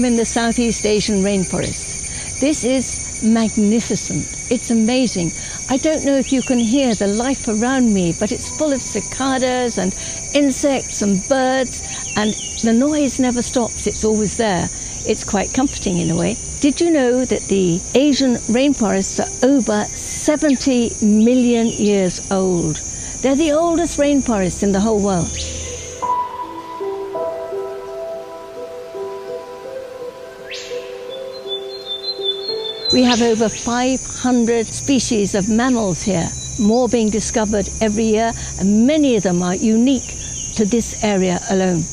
in the Southeast Asian rainforest. This is magnificent. It's amazing. I don't know if you can hear the life around me, but it's full of cicadas and insects and birds, and the noise never stops. It's always there. It's quite comforting in a way. Did you know that the Asian rainforests are over 70 million years old? They're the oldest rainforests in the whole world. We have over 500 species of mammals here, more being discovered every year, and many of them are unique to this area alone.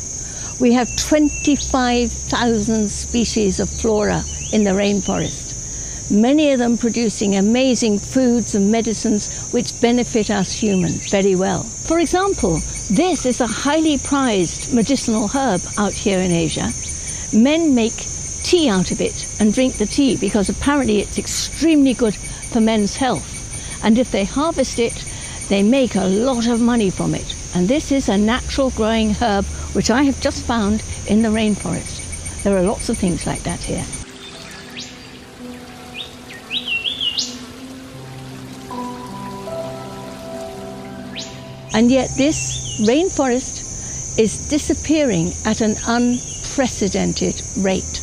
We have 25,000 species of flora in the rainforest, many of them producing amazing foods and medicines which benefit us humans very well. For example, this is a highly prized medicinal herb out here in Asia. Men make tea out of it and drink the tea because apparently it's extremely good for men's health. And if they harvest it, they make a lot of money from it. And this is a natural growing herb which I have just found in the rainforest. There are lots of things like that here. And yet this rainforest is disappearing at an unprecedented rate.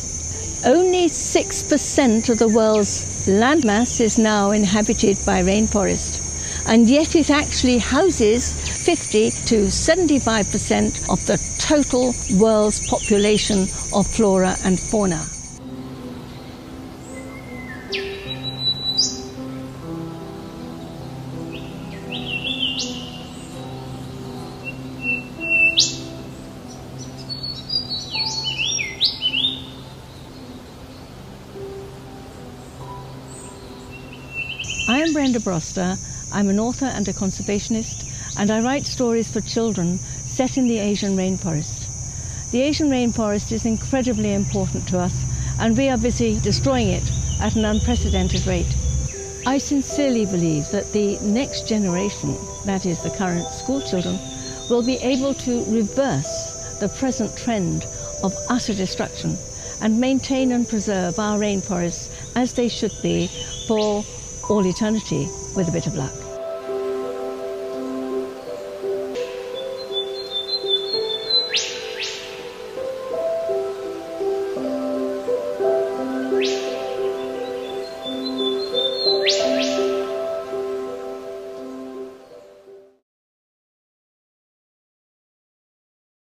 Only 6% of the world's landmass is now inhabited by rainforest, and yet it actually houses 50 to 75% of the total world's population of flora and fauna. I am Brenda Broster. I'm an author and a conservationist, and I write stories for children set in the Asian rainforest. The Asian rainforest is incredibly important to us, and we are busy destroying it at an unprecedented rate. I sincerely believe that the next generation, that is the current school children, will be able to reverse the present trend of utter destruction and maintain and preserve our rainforests as they should be for all eternity, with a bit of luck.